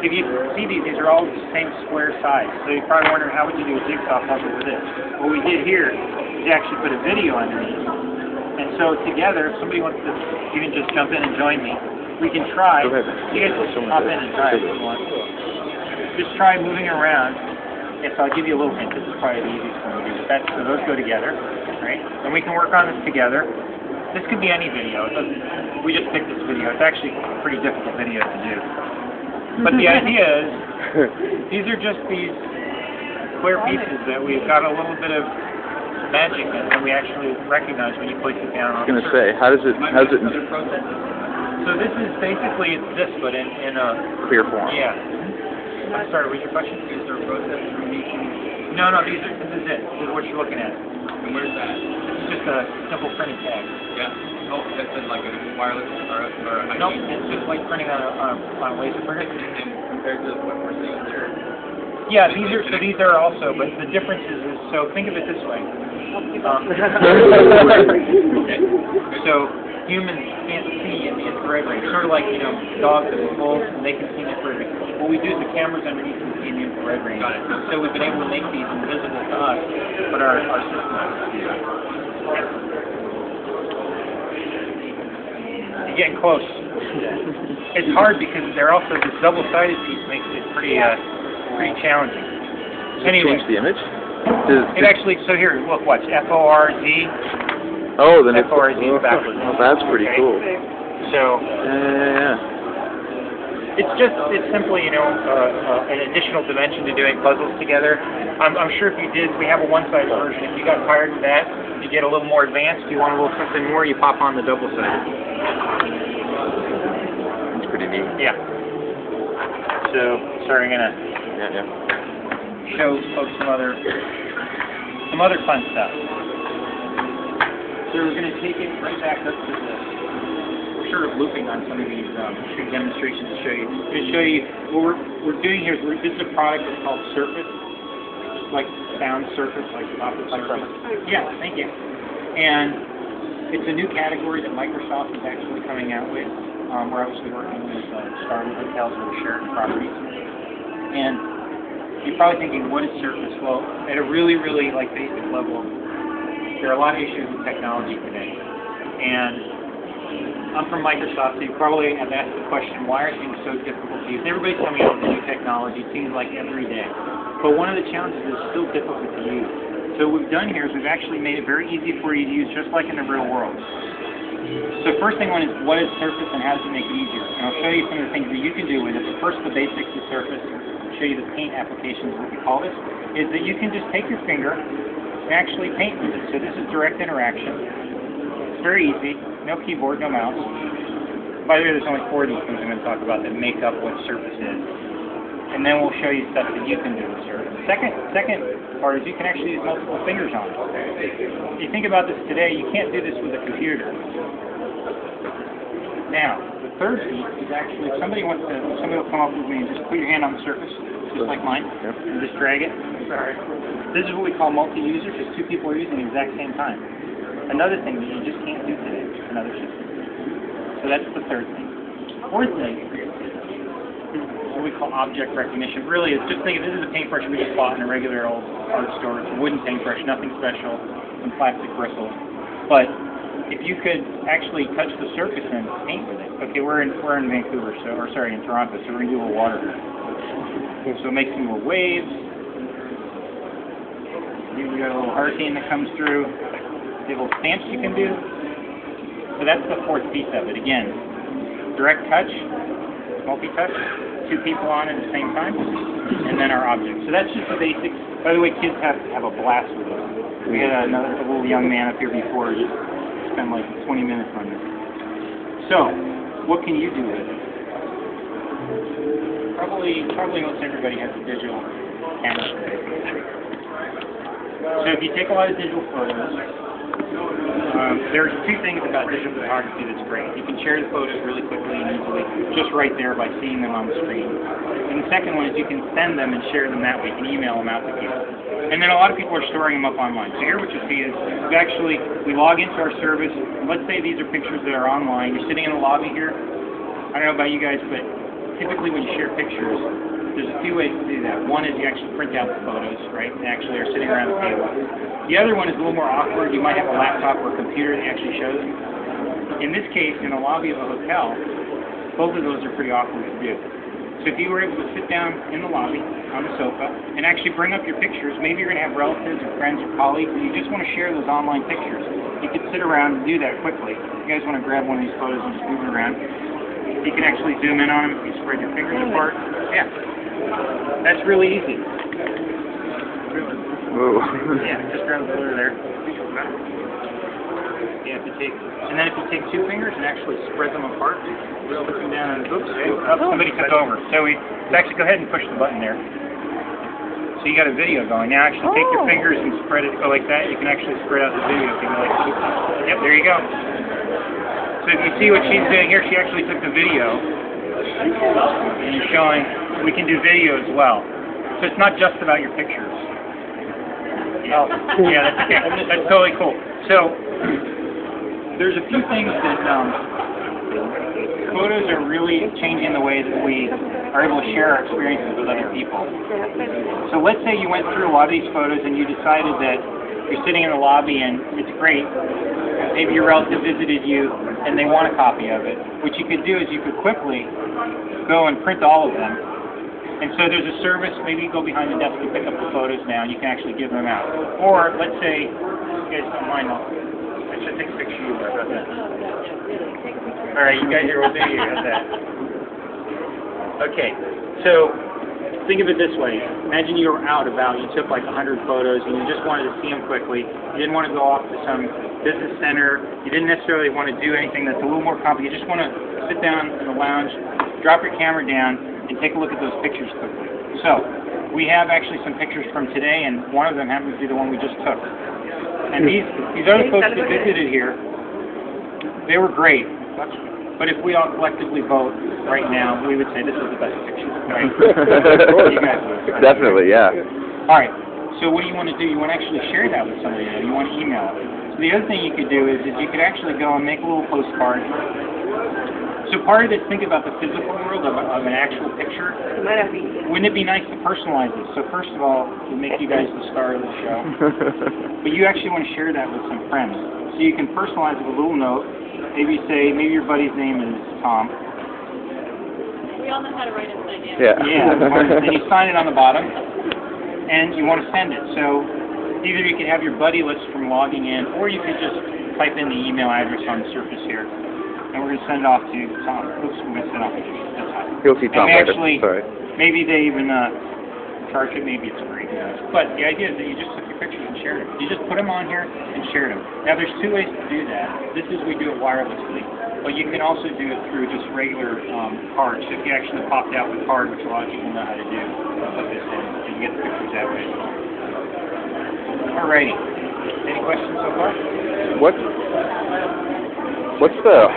if you see these are all the same square size. So you're probably wondering how would you do a jigsaw puzzle with this? What we did here is actually put a video underneath. And so together, if somebody wants to even just jump in and join me, we can try. You guys can hop in and try it if you want. Just try moving around. And so I'll give you a little hint. This is probably the easiest one to do. But so those go together, right? And we can work on this together. This could be any video. We just picked this video. It's actually a pretty difficult video to do. But the idea is, these are just these square pieces that we've got a little bit of magic in, and we actually recognize when you place it down on the surface. I was going to say, how does it... So this is basically, it's this, but in a... clear form. Yeah. I'm sorry, what's your question? Is there a process for making... No, this is it. This is what you're looking at. And where's that? It's just a simple printing tag. Yeah. Oh, that's like a wireless or a... No, it's just like printing on a laser printer. And compared to what we're seeing there... Yeah, these are also, but the difference is so think of it this way. So humans can't see in the infrared range, sort of like, dogs and wolves, and they can see in the infrared range. What we do is the cameras underneath can see in the infrared range. So we've been able to make these invisible to us, but our system can see them. You're getting close. It's hard because they're also, this double-sided piece makes it pretty challenging. Anyway, change the image? It actually, so here, look, watch, F-O-R-Z. Oh, then F-O-R-Z backwards. Oh, that's pretty cool. So, yeah. it's simply, an additional dimension to doing puzzles together. I'm sure if you did, we have a one-sided version. If you got tired of that, you get a little more advanced, you want a little something more, you pop on the double-sided. It's pretty neat. Yeah. So, sorry, I'm gonna show folks some other fun stuff. So we're gonna take it right back up to the. We're sort of looping on some of these demonstrations to show you. To show you what we're doing here is this is a product that's called Surface, like sound surface, like optic surface. Yeah, thank you. And it's a new category that Microsoft is actually coming out with. We're obviously working with Starwood Hotels or the Sheraton properties. And you're probably thinking, what is Surface? Well, at a really, really basic level, there are a lot of issues with technology today. And I'm from Microsoft, so you probably have asked the question, why are things so difficult to use? Everybody's coming out with new technology, it seems like every day. But one of the challenges is still difficult to use. So what we've done here is we've actually made it very easy for you to use, just like in the real world. So first thing one is, what is Surface and how does it make it easier? And I'll show you some of the things that you can do with it. But first, the basics of Surface, I'll show you the paint applications, what we call this, is that you can just take your finger and actually paint with it. So this is direct interaction. It's very easy. No keyboard, no mouse. By the way, there's only 4 of these things I'm going to talk about that make up what Surface is. And then we'll show you stuff that you can do with Surface. Second part is you can actually use multiple fingers on it. If you think about this today, you can't do this with a computer. Now, the third piece is actually if somebody will come up with me and just put your hand on the surface, just like mine, and just drag it. This is what we call multi-user, because 2 people are using it at the exact same time. Another thing that you just can't do today with another system. So that's the third thing. Fourth thing is what we call object recognition. Really, it's just think of this is a paintbrush we just bought in a regular old art store. It's a wooden paintbrush, nothing special, some plastic bristles. But if you could actually touch the surface and paint with it. Okay, we're in Vancouver, in Toronto, so we're gonna do a little water. So make some little waves. You got a little hurricane that comes through. You have little stamps you can do. So that's the fourth piece of it. Again, direct touch, multi-touch, 2 people on at the same time, and then our object. So that's just the basics. By the way, kids have a blast with it. We had a little young man up here before just spend like 20 minutes on this. So, what can you do with it? Probably most everybody has a digital camera today. So if you take a lot of digital photos, there's 2 things about digital photography that's great. You can share the photos really quickly and easily, just right there by seeing them on the screen. And the second one is you can send them and share them that way. You can email them out to people. And then a lot of people are storing them up online. So here what you see is we log into our service. Let's say these are pictures that are online. You're sitting in the lobby here. I don't know about you guys, but typically when you share pictures, there's a few ways to do that. One is you actually print out the photos, right, and actually are sitting around the table. The other one is a little more awkward. You might have a laptop or a computer that actually shows them. In this case, in the lobby of a hotel, both of those are pretty awkward to do. So if you were able to sit down in the lobby on the sofa and actually bring up your pictures, maybe you're going to have relatives or friends or colleagues and you just want to share those online pictures. You could sit around and do that quickly. If you guys want to grab one of these photos and just move it around, you can actually zoom in on them. You spread your fingers apart. Yeah. That's really easy. Whoa. Yeah, just grab the photo there. Yeah, and then if you take two fingers and actually spread them apart, put them down, oops, somebody took over. So actually go ahead and push the button there. So you got a video going. Now actually take your fingers and spread it, go like that. You can actually spread out the video if you like. Yep, there you go. So if you see what she's doing here, she actually took the video and showing we can do video as well. So it's not just about your pictures. Yeah, yeah, that's okay. That's totally cool. So there's a few things that photos are really changing the way that we are able to share our experiences with other people. So let's say you went through a lot of these photos and you decided that you're sitting in the lobby and it's great. Maybe your relative visited you and they want a copy of it. What you could do is you could quickly go and print all of them. And so there's a service, maybe you go behind the desk and pick up the photos now and you can actually give them out. Or let's say, you guys don't mind, I should take a picture of you. How about that? Alright, you guys are over here. How's that? Okay, so think of it this way. Imagine you were out about, you took like 100 photos and you just wanted to see them quickly. You didn't want to go off to some business center. You didn't necessarily want to do anything that's a little more complicated. You just want to sit down in the lounge, drop your camera down, and take a look at those pictures quickly. So, we have actually some pictures from today, and one of them happens to be the one we just took. And these other folks that visited here, they were great. But if we all collectively vote right now, we would say this is the best picture. Right? You guys would. Definitely, yeah. All right. So what do you want to do? You want to actually share that with somebody. You want to email it. So the other thing you could do is you could actually go and make a little postcard. So part of it, think about the physical world of an actual picture. Wouldn't it be nice to personalize it? So first of all, to make you guys the star of the show. But you actually want to share that with some friends. So you can personalize it with a little note. Maybe say, maybe your buddy's name is Tom. We all know how to write inside down. Yeah. Yeah. And you sign it on the bottom. And you want to send it. So either you could have your buddy list from logging in, or you could just type in the email address on the Surface here. And we're going to send it off to Tom. Oops, we're going to send it off to Tom. You'll see Tom later. Actually, sorry. maybe they even charge it, maybe it's free. But the idea is that you just took your pictures and shared them. You just put them on here and shared them. Now there's two ways to do that. This is we do it wirelessly, but you can also do it through just regular cards. So if you actually popped out the card, which a lot of people know how to do, put this in, and you get the pictures that way. Alrighty. Any questions so far? What's the